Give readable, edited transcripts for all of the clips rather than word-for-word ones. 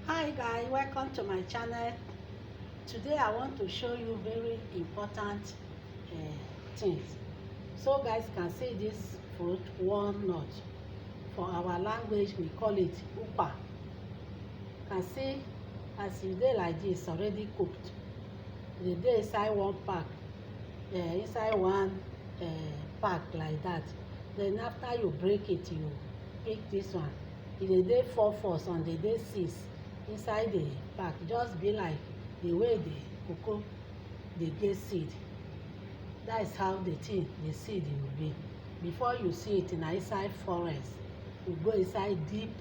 Hi guys, welcome to my channel. Today I want to show you very important things. So guys can see this fruit walnut. For our language we call it upa. Can see as e dey like this, already cooked. E dey inside one pack, pack like that. Then after you break it, you pick this one. E dey 4 and dey 6 inside the pack. Just be like the way the cocoa dey get seed. That is how the seed will be. Before you see it na inside forest, you go inside deep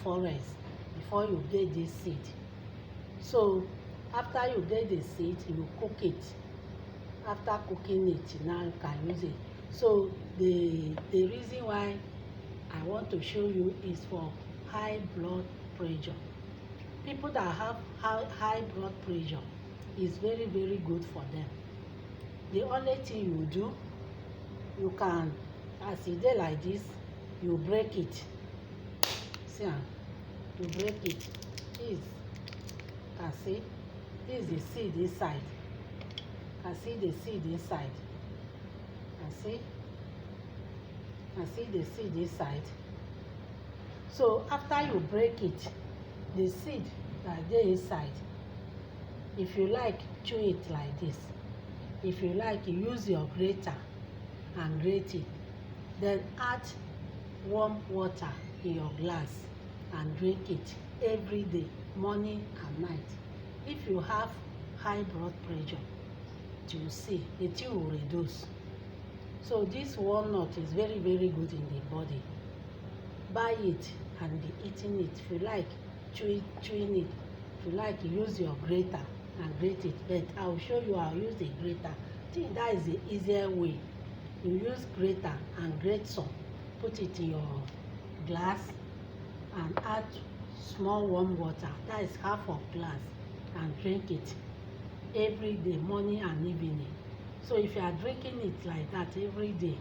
forest before you get this seed. So after you get the seed, you cook it. After cooking it, now you can use it. So the reason why I want to show you is for high blood pressure. People that have high blood pressure is very good for them. The only thing you do, you can, as e dey like this, you break it. See am, you break it. This, can see, this is the seed inside. Can see the seed inside. Can see the seed inside. So after you break it, the seed that dey inside, if you like, chew it like this. If you like, you use your grater and grate it. Then add warm water in your glass and drink it every day, morning and night. If you have high blood pressure, you see the thing will reduce. So this walnut is very good in the body. Buy it and be eating it. If you like, chewing it. If you like, use your grater and grate it. But I will show you how to use the grater. I think that is the easier way. You use grater and grate some. Put it in your glass and add small warm water. That is half of glass, and drink it every day, morning and evening. So if you are drinking it like that every day,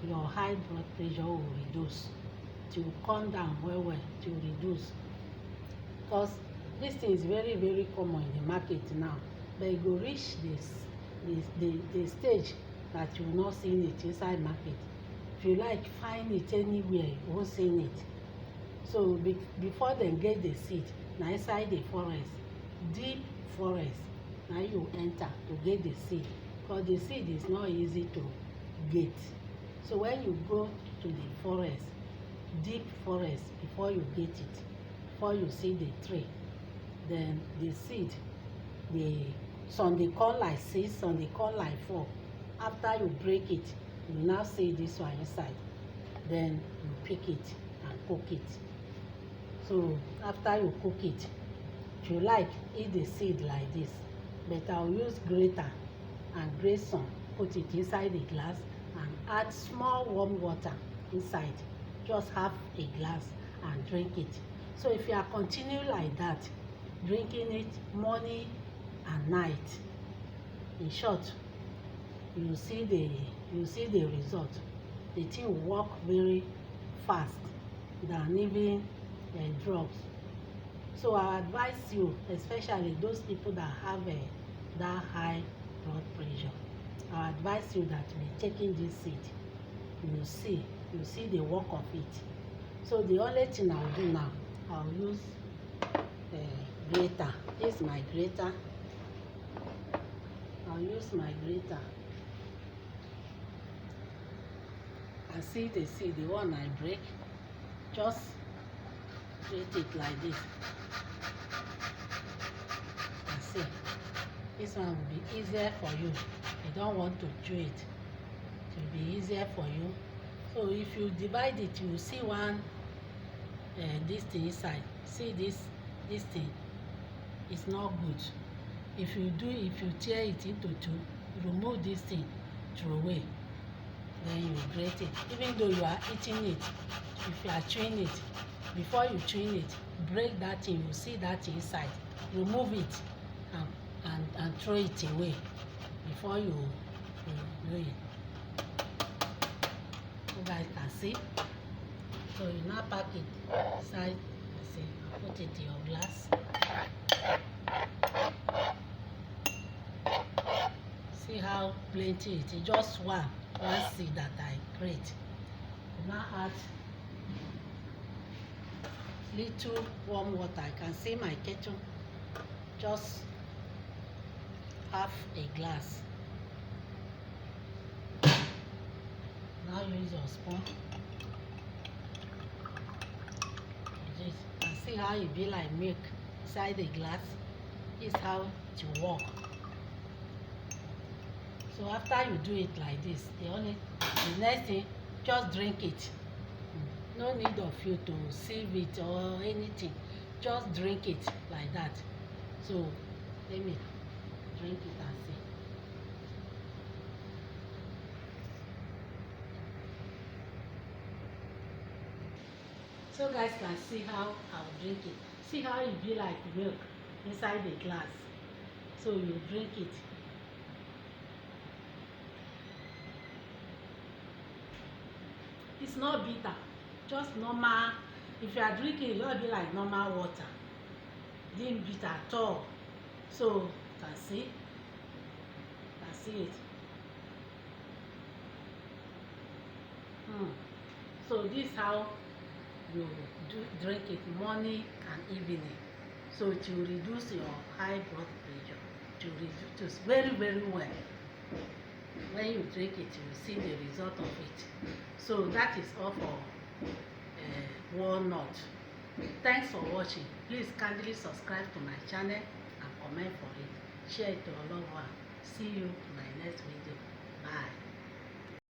your high blood pressure will reduce. To calm down well, to reduce. Because this thing is very common in the market now. But you go reach the stage that you will not see it inside market. If you like, find it anywhere, you won't see it. So before they get the seed, now inside the forest, deep forest, now you enter to get the seed. Because the seed is not easy to get. So when you go to the forest, deep forest, before you get it, before you see the tree, then the seed, some they come like 6, some they come like 4. After you break it, you now see this one inside. Then you pick it and cook it. So after you cook it, if you like, eat the seed like this. But I'll use grater and grate some, put it inside the glass and add small warm water inside. Just half a glass and drink it. So if you are continue like that, drinking it morning and night, in short, you see the result. The thing will work very fast than even drugs. So I advise you, especially those people that have that high blood pressure, I advise you that be taking this seed. You see the work of it. So the only thing I'll do now, I'll use grater. This is my grater. I'll use my grater. I see the seed, the one I break, just grate it like this. And see, this one will be easier for you. You don't want to chew it. It will be easier for you. So if you divide it, you will see one this thing inside. See this thing is not good. If you tear it into 2, remove this thing, throw away. Then you grate it. Even though you are eating it, if you are chewing it, before you chew it, break that thing. You see that inside. Remove it and throw it away before you do it. You guys can see. So you now pack it inside. See, Put it in your glass. See how plenty it is. Just one seed that I create. Now add little warm water. I can see my kettle. Just half a glass. Now use your spoon. And see how it be like milk inside the glass. This is how it work. So after you do it like this, the next thing, just drink it. No need of you to sieve it or anything. Just drink it like that. So let me drink it and see. So guys can see how I'll drink it. See how it be like milk inside the glass. So you drink it. It's not bitter, just normal. If you are drinking, it will be like normal water. It didn't bitter at all. So you can see it. So this is how you drink it morning and evening. So it will reduce your high blood pressure. To reduce very, very well. When you drink it, you will see the result of it. So that is all for walnut. Thanks for watching. Please kindly subscribe to my channel and comment for it. Share it to all of us. See you in my next video. Bye.